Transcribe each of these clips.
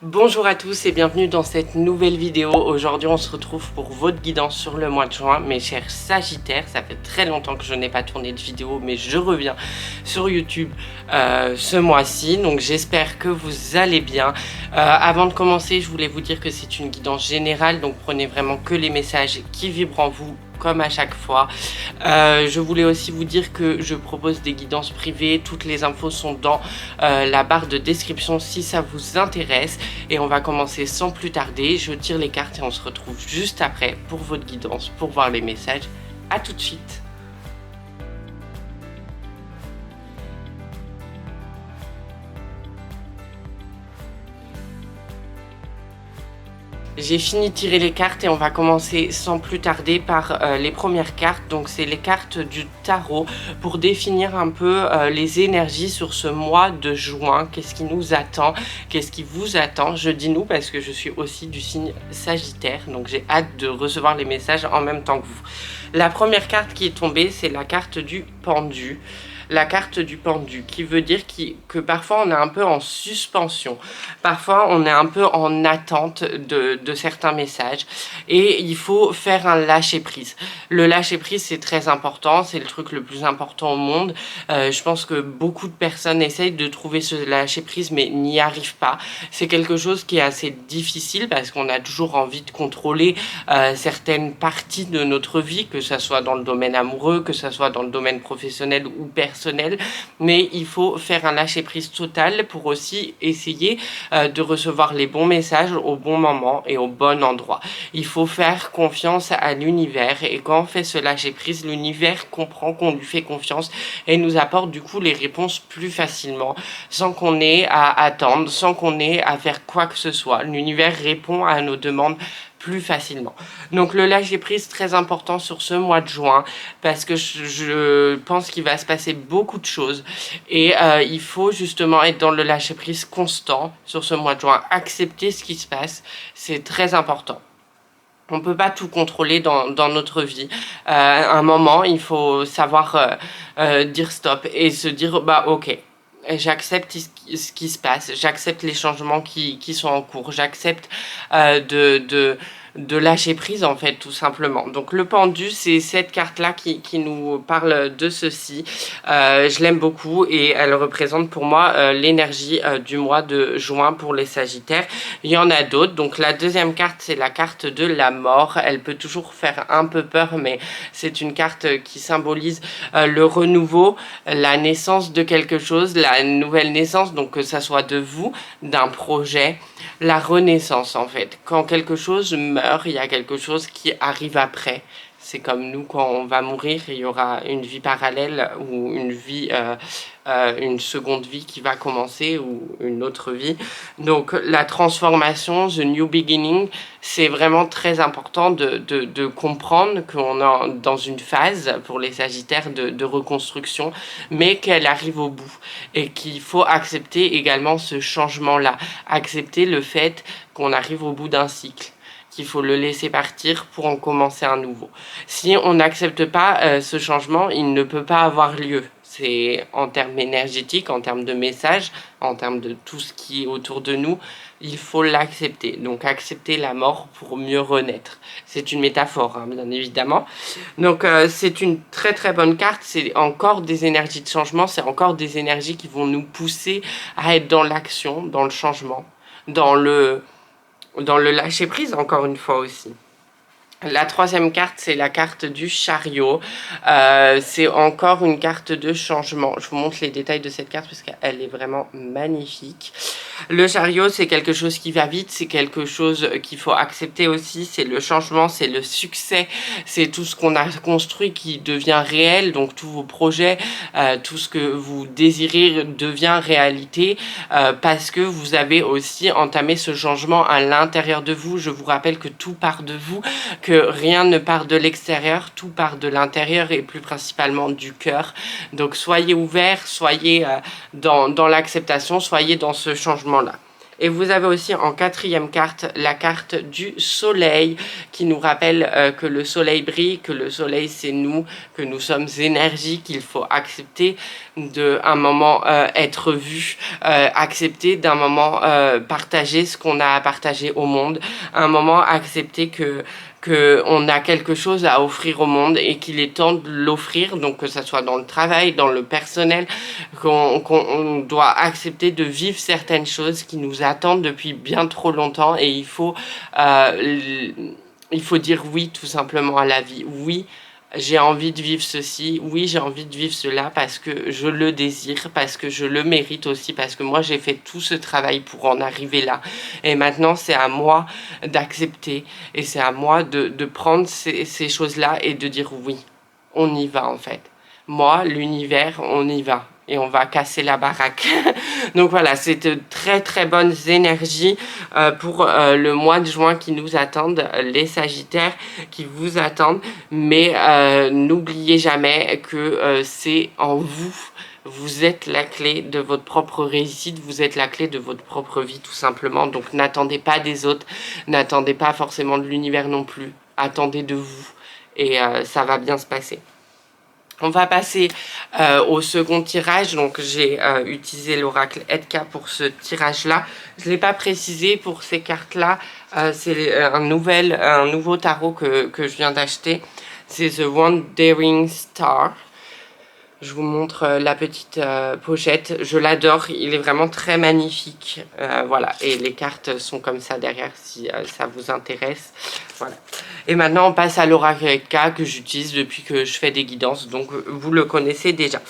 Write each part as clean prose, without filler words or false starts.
Bonjour à tous et bienvenue dans cette nouvelle vidéo. Aujourd'hui on se retrouve pour votre guidance sur le mois de juin. Mes chers Sagittaires, ça fait très longtemps que je n'ai pas tourné de vidéo mais je reviens sur YouTube ce mois-ci. Donc j'espère que vous allez bien. Avant de commencer, je voulais vous dire que c'est une guidance générale, donc prenez vraiment que les messages qui vibrent en vous, comme à chaque fois. Je voulais aussi vous dire que je propose des guidances privées. Toutes les infos sont dans la barre de description si ça vous intéresse. Et on va commencer sans plus tarder. Je tire les cartes et on se retrouve juste après pour votre guidance, pour voir les messages. À tout de suite. J'ai fini de tirer les cartes et on va commencer sans plus tarder par les premières cartes. Donc c'est les cartes du tarot pour définir un peu les énergies sur ce mois de juin. Qu'est-ce qui nous attend? Qu'est-ce qui vous attend? Je dis nous parce que je suis aussi du signe Sagittaire. Donc j'ai hâte de recevoir les messages en même temps que vous. La première carte qui est tombée, c'est la carte du pendu. La carte du pendu, qui veut dire que parfois on est un peu en suspension, parfois on est un peu en attente de certains messages et il faut faire un lâcher prise. Le lâcher prise c'est très important, c'est le truc le plus important au monde. Je pense que beaucoup de personnes essayent de trouver ce lâcher prise mais n'y arrivent pas. C'est quelque chose qui est assez difficile parce qu'on a toujours envie de contrôler certaines parties de notre vie, que ce soit dans le domaine amoureux, que ce soit dans le domaine professionnel ou personnel, mais il faut faire un lâcher prise total pour aussi essayer de recevoir les bons messages au bon moment et au bon endroit. Il faut faire confiance à l'univers et quand on fait ce lâcher prise, l'univers comprend qu'on lui fait confiance et nous apporte du coup les réponses plus facilement, sans qu'on ait à attendre, sans qu'on ait à faire quoi que ce soit. L'univers répond à nos demandes plus facilement. Donc le lâcher prise très important sur ce mois de juin parce que je pense qu'il va se passer beaucoup de choses et il faut justement être dans le lâcher prise constant sur ce mois de juin, accepter ce qui se passe, c'est très important. On ne peut pas tout contrôler dans notre vie. À un moment, il faut savoir dire stop et se dire bah ok. J'accepte ce qui se passe, j'accepte les changements qui sont en cours, j'accepte de lâcher prise en fait tout simplement. Donc le pendu c'est cette carte là qui nous parle de ceci. Je l'aime beaucoup et elle représente pour moi l'énergie du mois de juin pour les Sagittaires. Il y en a d'autres, donc la deuxième carte c'est la carte de la mort. Elle peut toujours faire un peu peur mais c'est une carte qui symbolise le renouveau, la naissance de quelque chose, la nouvelle naissance, donc que ça soit de vous, d'un projet, la renaissance en fait. Quand quelque chose meurt, il y a quelque chose qui arrive après. C'est comme nous, quand on va mourir, il y aura une vie parallèle ou une vie, une seconde vie qui va commencer ou une autre vie. Donc la transformation, the new beginning, c'est vraiment très important de comprendre qu'on est dans une phase pour les Sagittaires de reconstruction, mais qu'elle arrive au bout et qu'il faut accepter également ce changement-là, accepter le fait qu'on arrive au bout d'un cycle, qu'il faut le laisser partir pour en commencer un nouveau. Si on n'accepte pas ce changement, il ne peut pas avoir lieu. C'est en termes énergétiques, en termes de messages, en termes de tout ce qui est autour de nous, il faut l'accepter. Donc accepter la mort pour mieux renaître. C'est une métaphore, hein, bien évidemment. Donc c'est une très très bonne carte. C'est encore des énergies de changement, c'est encore des énergies qui vont nous pousser à être dans l'action, dans le changement, dans le lâcher prise encore une fois aussi. La troisième carte, c'est la carte du chariot. C'est encore une carte de changement. Je vous montre les détails de cette carte parce qu'elle est vraiment magnifique. Le chariot, c'est quelque chose qui va vite, c'est quelque chose qu'il faut accepter aussi. C'est le changement, c'est le succès, c'est tout ce qu'on a construit qui devient réel. Donc tous vos projets, tout ce que vous désirez devient réalité parce que vous avez aussi entamé ce changement à l'intérieur de vous. Je vous rappelle que tout part de vous, que rien ne part de l'extérieur, tout part de l'intérieur et plus principalement du cœur. Donc soyez ouverts, soyez dans l'acceptation, soyez dans ce changement-là. Et vous avez aussi en quatrième carte la carte du soleil qui nous rappelle que le soleil brille, que le soleil c'est nous, que nous sommes énergie, qu'il faut accepter d'un moment être vu, accepter d'un moment partager ce qu'on a à partager au monde, un moment accepter qu'on a quelque chose à offrir au monde et qu'il est temps de l'offrir, donc que ça soit dans le travail, dans le personnel, qu'on doit accepter de vivre certaines choses qui nous attendent depuis bien trop longtemps et il faut dire oui tout simplement à la vie. Oui, j'ai envie de vivre ceci, oui j'ai envie de vivre cela parce que je le désire, parce que je le mérite aussi, parce que moi j'ai fait tout ce travail pour en arriver là. Et maintenant c'est à moi d'accepter et c'est à moi de prendre ces choses-là et de dire oui, on y va en fait. Moi, l'univers, on y va et on va casser la baraque. Donc voilà, c'est de très très bonnes énergies pour le mois de juin qui nous attendent, les Sagittaires qui vous attendent. Mais n'oubliez jamais que c'est en vous. Vous êtes la clé de votre propre réussite, vous êtes la clé de votre propre vie tout simplement. Donc n'attendez pas des autres, n'attendez pas forcément de l'univers non plus. Attendez de vous et ça va bien se passer. On va passer au second tirage, donc j'ai utilisé l'oracle Edka pour ce tirage-là. Je ne l'ai pas précisé pour ces cartes-là, c'est un nouveau tarot que je viens d'acheter. C'est The Wandering Star. Je vous montre la petite pochette, je l'adore, il est vraiment très magnifique. Voilà, et les cartes sont comme ça derrière si ça vous intéresse. Voilà. Et maintenant on passe à l'oracle K que j'utilise depuis que je fais des guidances, donc vous le connaissez déjà.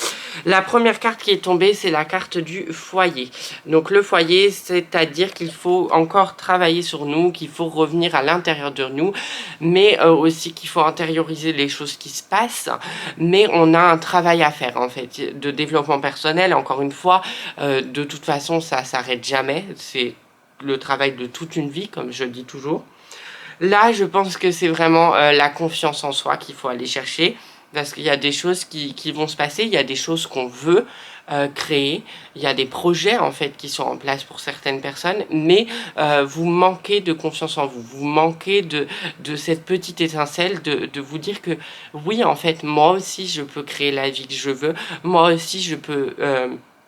La première carte qui est tombée, c'est la carte du foyer. Donc le foyer, c'est-à-dire qu'il faut encore travailler sur nous, qu'il faut revenir à l'intérieur de nous, mais aussi qu'il faut intérioriser les choses qui se passent, mais on a un travail à faire en fait, de développement personnel, encore une fois, de toute façon ça s'arrête jamais, c'est le travail de toute une vie comme je dis toujours. Là je pense que c'est vraiment la confiance en soi qu'il faut aller chercher, parce qu'il y a des choses qui vont se passer, il y a des choses qu'on veut créer, il y a des projets en fait qui sont en place pour certaines personnes, mais vous manquez de confiance en vous, vous manquez de cette petite étincelle de vous dire que oui en fait moi aussi je peux créer la vie que je veux, moi aussi je peux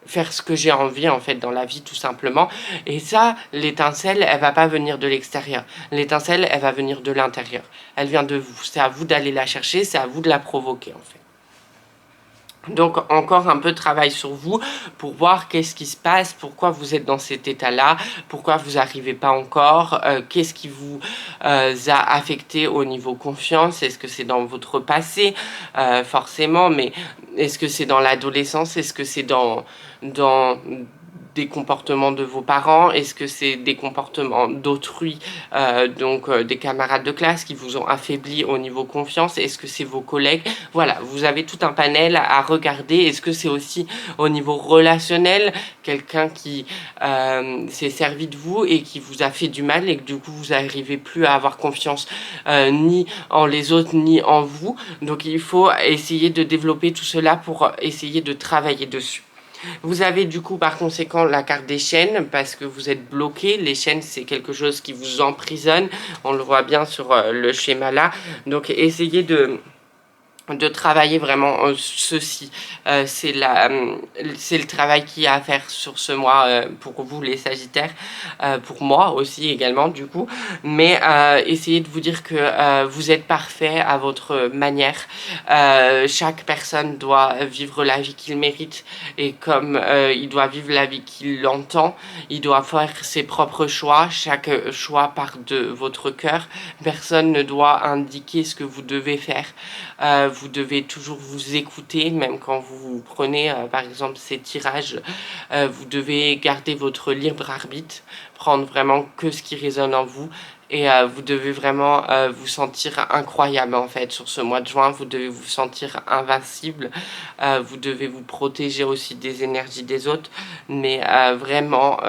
faire ce que j'ai envie en fait dans la vie tout simplement. Et ça, l'étincelle elle va pas venir de l'extérieur, l'étincelle elle va venir de l'intérieur, elle vient de vous, c'est à vous d'aller la chercher, c'est à vous de la provoquer en fait. Donc encore un peu de travail sur vous pour voir qu'est-ce qui se passe, pourquoi vous êtes dans cet état-là, pourquoi vous n'arrivez pas encore, qu'est-ce qui vous a affecté au niveau confiance, est-ce que c'est dans votre passé forcément, mais est-ce que c'est dans l'adolescence, est-ce que c'est dans des comportements de vos parents, est-ce que c'est des comportements d'autrui, des camarades de classe qui vous ont affaibli au niveau confiance, est-ce que c'est vos collègues, voilà, vous avez tout un panel à regarder. Est-ce que c'est aussi au niveau relationnel, quelqu'un qui s'est servi de vous et qui vous a fait du mal et que du coup vous n'arrivez plus à avoir confiance ni en les autres ni en vous, donc il faut essayer de développer tout cela pour essayer de travailler dessus. Vous avez du coup par conséquent la carte des chaînes parce que vous êtes bloqué. Les chaînes c'est quelque chose qui vous emprisonne, on le voit bien sur le schéma là, donc essayez de travailler vraiment ceci. C'est le travail qu'il y a à faire sur ce mois pour vous les Sagittaires, pour moi aussi également du coup, mais essayez de vous dire que vous êtes parfait à votre manière. Chaque personne doit vivre la vie qu'il mérite et comme il doit vivre la vie qu'il entend, il doit faire ses propres choix, chaque choix part de votre cœur, personne ne doit indiquer ce que vous devez faire. Vous devez toujours vous écouter, même quand vous prenez par exemple ces tirages, vous devez garder votre libre arbitre, prendre vraiment que ce qui résonne en vous et vous devez vraiment vous sentir incroyable en fait sur ce mois de juin, vous devez vous sentir invincible, vous devez vous protéger aussi des énergies des autres, mais vraiment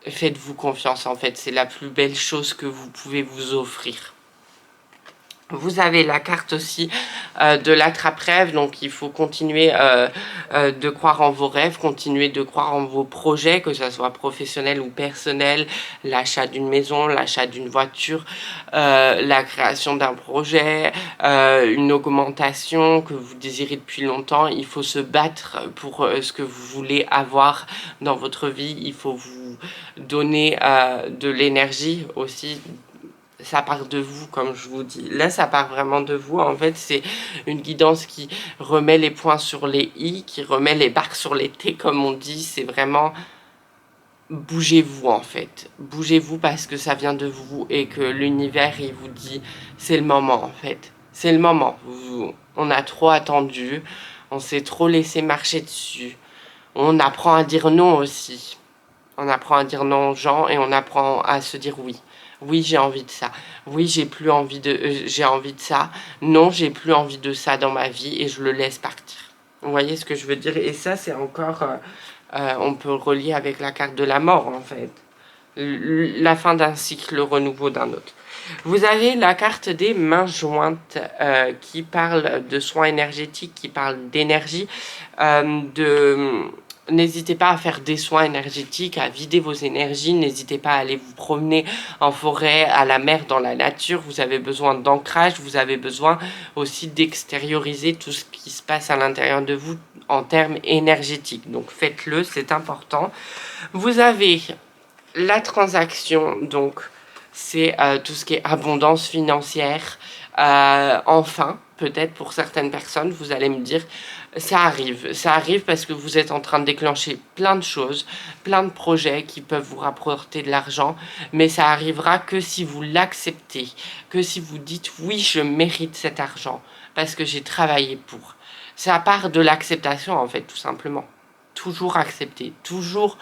faites-vous confiance en fait, c'est la plus belle chose que vous pouvez vous offrir. Vous avez la carte aussi de l'attrape-rêve, donc il faut continuer de croire en vos rêves, continuer de croire en vos projets, que ce soit professionnel ou personnel, l'achat d'une maison, l'achat d'une voiture, la création d'un projet, une augmentation que vous désirez depuis longtemps. Il faut se battre pour ce que vous voulez avoir dans votre vie, il faut vous donner de l'énergie aussi. Ça part de vous, comme je vous dis. Là, ça part vraiment de vous. En fait, c'est une guidance qui remet les points sur les i, qui remet les barres sur les t, comme on dit. C'est vraiment bougez-vous, en fait. Bougez-vous parce que ça vient de vous et que l'univers, il vous dit c'est le moment, en fait. C'est le moment. On a trop attendu. On s'est trop laissé marcher dessus. On apprend à dire non aussi. On apprend à dire non aux gens et on apprend à se dire oui. Oui, j'ai envie de ça. Oui, j'ai envie de ça. Non, j'ai plus envie de ça dans ma vie et je le laisse partir. Vous voyez ce que je veux dire? Et ça, c'est encore, on peut relier avec la carte de la mort, en fait. La fin d'un cycle, le renouveau d'un autre. Vous avez la carte des mains jointes qui parle de soins énergétiques, qui parle d'énergie, N'hésitez pas à faire des soins énergétiques, à vider vos énergies. N'hésitez pas à aller vous promener en forêt, à la mer, dans la nature. Vous avez besoin d'ancrage. Vous avez besoin aussi d'extérioriser tout ce qui se passe à l'intérieur de vous en termes énergétiques. Donc faites-le, c'est important. Vous avez la transaction, donc c'est tout ce qui est abondance financière. Enfin, peut-être pour certaines personnes, vous allez me dire, ça arrive parce que vous êtes en train de déclencher plein de choses, plein de projets qui peuvent vous rapporter de l'argent, mais ça arrivera que si vous l'acceptez, que si vous dites oui, je mérite cet argent parce que j'ai travaillé pour. Ça part de l'acceptation en fait, tout simplement. Toujours accepter, toujours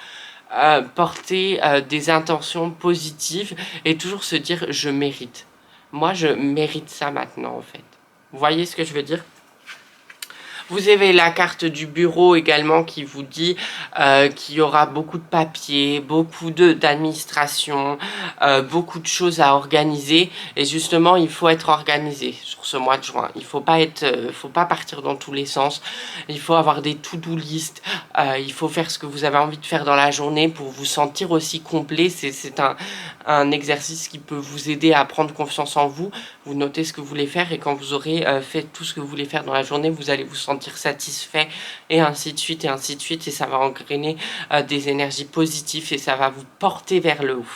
porter des intentions positives et toujours se dire je mérite. Moi, je mérite ça maintenant en fait. Vous voyez ce que je veux dire? Vous avez la carte du bureau également qui vous dit qu'il y aura beaucoup de papiers, beaucoup d'administration, beaucoup de choses à organiser. Et justement, il faut être organisé sur ce mois de juin. Il faut pas partir dans tous les sens. Il faut avoir des to-do list. Il faut faire ce que vous avez envie de faire dans la journée pour vous sentir aussi complet. C'est un exercice qui peut vous aider à prendre confiance en vous. Vous notez ce que vous voulez faire et quand vous aurez fait tout ce que vous voulez faire dans la journée, vous allez vous sentir satisfait et ainsi de suite et ça va engrainer des énergies positives et ça va vous porter vers le haut.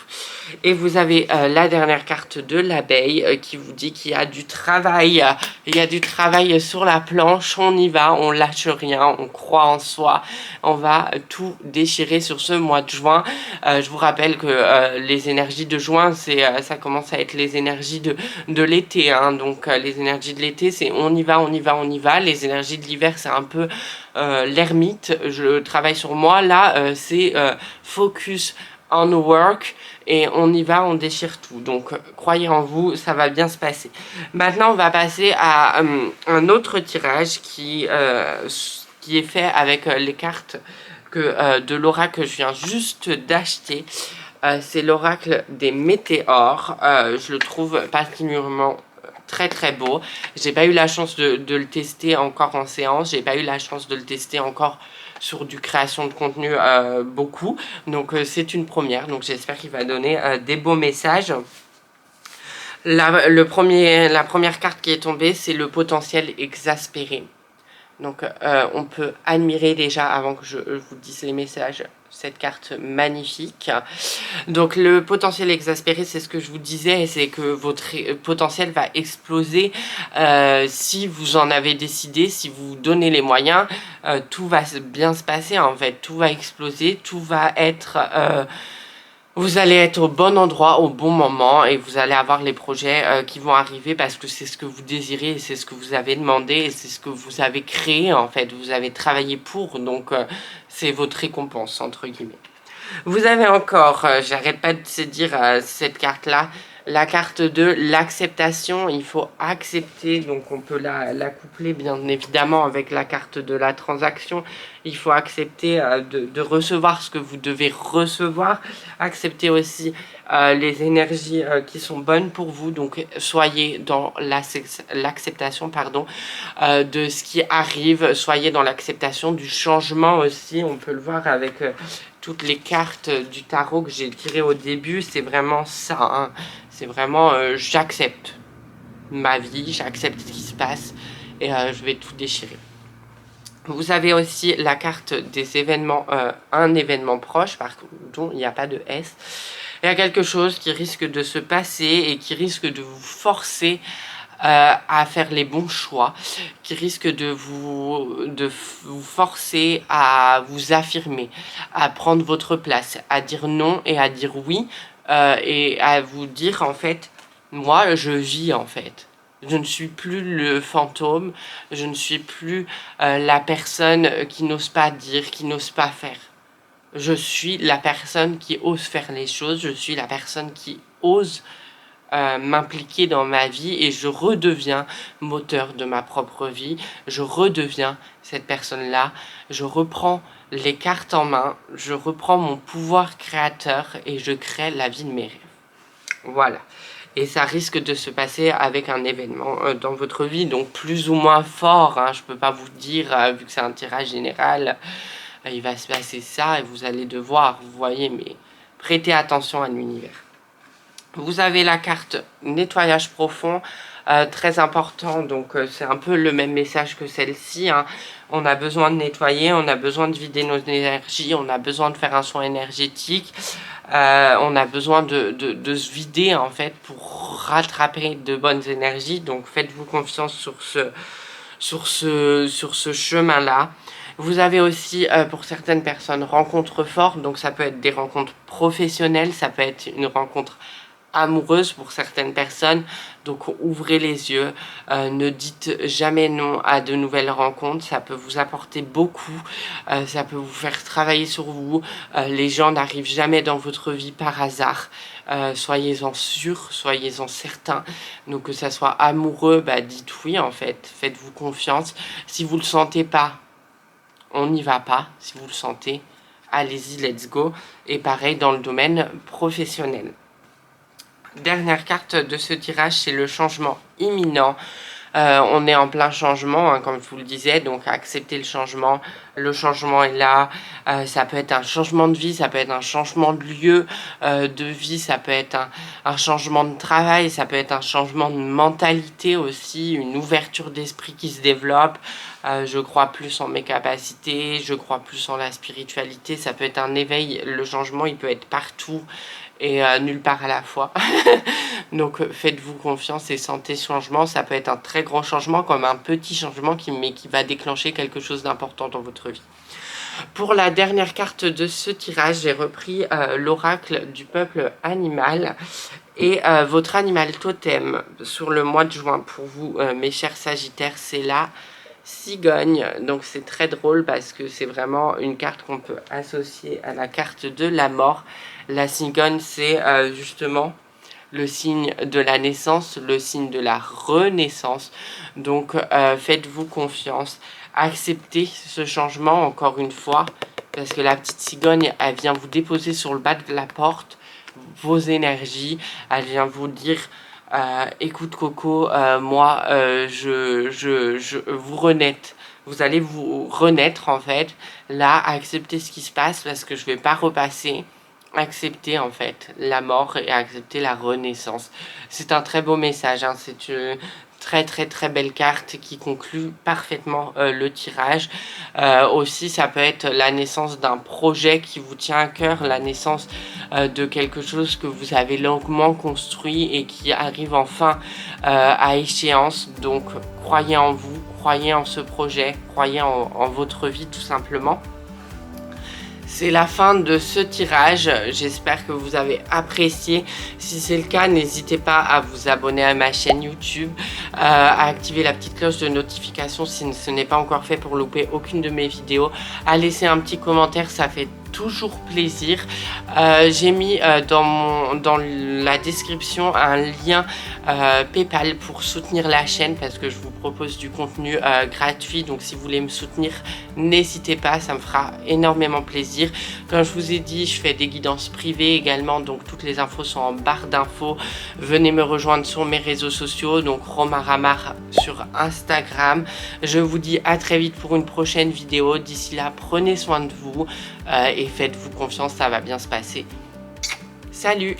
Et vous avez la dernière carte de l'abeille qui vous dit qu'il y a du travail, il y a du travail sur la planche, on y va, on lâche rien, on croit en soi, on va tout déchirer sur ce mois de juin. Je vous rappelle que les énergies de juin, ça commence à être les énergies de l'été, hein. Donc les énergies de l'été, c'est on y va, on y va, on y va. Les énergies de l'hiver, c'est un peu l'ermite. Je travaille sur moi. Là, c'est focus on work et on y va, on déchire tout. Donc croyez en vous, ça va bien se passer. Maintenant, on va passer à un autre tirage qui est fait avec les cartes de l'oracle que je viens juste d'acheter. C'est l'oracle des météores. Je le trouve particulièrement très très beau. J'ai pas eu la chance de le tester encore en séance. J'ai pas eu la chance de le tester encore sur du création de contenu beaucoup. Donc c'est une première. Donc j'espère qu'il va donner des beaux messages. La première carte qui est tombée, c'est le potentiel exaspéré. Donc on peut admirer déjà, avant que je vous dise les messages, cette carte magnifique. Donc le potentiel exaspéré, c'est ce que je vous disais, c'est que votre potentiel va exploser si vous en avez décidé, si vous donnez les moyens, tout va bien se passer en fait, tout va exploser, tout va être... vous allez être au bon endroit, au bon moment et vous allez avoir les projets qui vont arriver parce que c'est ce que vous désirez et c'est ce que vous avez demandé et c'est ce que vous avez créé en fait, vous avez travaillé pour, donc c'est votre récompense entre guillemets. Vous avez encore, j'arrête pas de se dire cette carte là, La carte de l'acceptation, il faut accepter, donc on peut la coupler bien évidemment avec la carte de la transaction. Il faut accepter de recevoir ce que vous devez recevoir, accepter aussi les énergies qui sont bonnes pour vous, donc soyez dans l'acceptation de ce qui arrive, soyez dans l'acceptation du changement aussi. On peut le voir avec toutes les cartes du tarot que j'ai tirées au début, c'est vraiment ça, hein. C'est vraiment j'accepte ma vie, j'accepte ce qui se passe et je vais tout déchirer. Vous avez aussi la carte des événements, un événement proche, dont il n'y a pas de S. Il y a quelque chose qui risque de se passer et qui risque de vous forcer à faire les bons choix, qui risque de vous forcer à vous affirmer, à prendre votre place, à dire non et à dire oui, et à vous dire en fait, moi je vis en fait. Je ne suis plus le fantôme, je ne suis plus la personne qui n'ose pas dire, qui n'ose pas faire. Je suis la personne qui ose faire les choses, je suis la personne qui ose m'impliquer dans ma vie et je redeviens moteur de ma propre vie, je redeviens cette personne-là, je reprends les cartes en main, je reprends mon pouvoir créateur et je crée la vie de mes rêves. Voilà. Et ça risque de se passer avec un événement dans votre vie, donc plus ou moins fort, hein. Je ne peux pas vous dire, vu que c'est un tirage général, il va se passer ça et vous allez devoir, vous voyez, mais prêtez attention à l'univers. Vous avez la carte nettoyage profond, très important, donc c'est un peu le même message que celle-ci, hein. On a besoin de nettoyer, on a besoin de vider nos énergies, on a besoin de faire un soin énergétique, on a besoin de se vider en fait pour rattraper de bonnes énergies, donc faites-vous confiance sur ce chemin-là. Vous avez aussi, pour certaines personnes, rencontres fortes, donc ça peut être des rencontres professionnelles, ça peut être une rencontre amoureuse pour certaines personnes, donc ouvrez les yeux, ne dites jamais non à de nouvelles rencontres, ça peut vous apporter beaucoup, ça peut vous faire travailler sur vous, les gens n'arrivent jamais dans votre vie par hasard, soyez-en sûrs, soyez-en certains, donc que ça soit amoureux, dites oui en fait, faites-vous confiance, si vous le sentez pas, on n'y va pas, si vous le sentez, allez-y, let's go, et pareil dans le domaine professionnel. Dernière carte de ce tirage, c'est le changement imminent. On est en plein changement, hein, comme je vous le disais, donc acceptez le changement est là. Ça peut être un changement de vie, ça peut être un changement de lieu de vie, ça peut être un changement de travail, ça peut être un changement de mentalité aussi, une ouverture d'esprit qui se développe. Je crois plus en mes capacités, je crois plus en la spiritualité, ça peut être un éveil, le changement il peut être partout et nulle part à la fois. Donc faites-vous confiance et sentez ce changement, ça peut être un très grand changement comme un petit changement qui va déclencher quelque chose d'important dans votre vie. Pour la dernière carte de ce tirage, j'ai repris l'oracle du peuple animal et votre animal totem sur le mois de juin pour vous, mes chers sagittaires, c'est la cigogne. Donc c'est très drôle parce que c'est vraiment une carte qu'on peut associer à la carte de la mort. La cigogne, c'est justement le signe de la naissance, le signe de la renaissance. Donc faites-vous confiance, acceptez ce changement encore une fois, parce que la petite cigogne, elle vient vous déposer sur le bas de la porte vos énergies, elle vient vous dire écoute Coco, moi je vous renaître. Vous allez vous renaître en fait. Là, acceptez ce qui se passe parce que je vais pas repasser. Accepter en fait la mort et accepter la renaissance. C'est un très beau message, hein. C'est une très belle carte qui conclut parfaitement le tirage. Aussi ça peut être la naissance d'un projet qui vous tient à cœur, la naissance de quelque chose que vous avez longuement construit et qui arrive enfin à échéance. Donc croyez en vous, croyez en ce projet, croyez en votre vie tout simplement. C'est la fin de ce tirage, j'espère que vous avez apprécié. Si c'est le cas, n'hésitez pas à vous abonner à ma chaîne YouTube, à activer la petite cloche de notification si ce n'est pas encore fait pour louper aucune de mes vidéos, à laisser un petit commentaire, ça fait toujours plaisir. J'ai mis dans la description un lien PayPal pour soutenir la chaîne parce que je vous propose du contenu gratuit. Donc si vous voulez me soutenir, n'hésitez pas, ça me fera énormément plaisir. Comme je vous ai dit, je fais des guidances privées également, donc toutes les infos sont en barre d'infos. Venez me rejoindre sur mes réseaux sociaux, donc Romaramar sur Instagram. Je vous dis à très vite pour une prochaine vidéo. D'ici là, prenez soin de vous et faites-vous confiance, ça va bien se passer. Salut!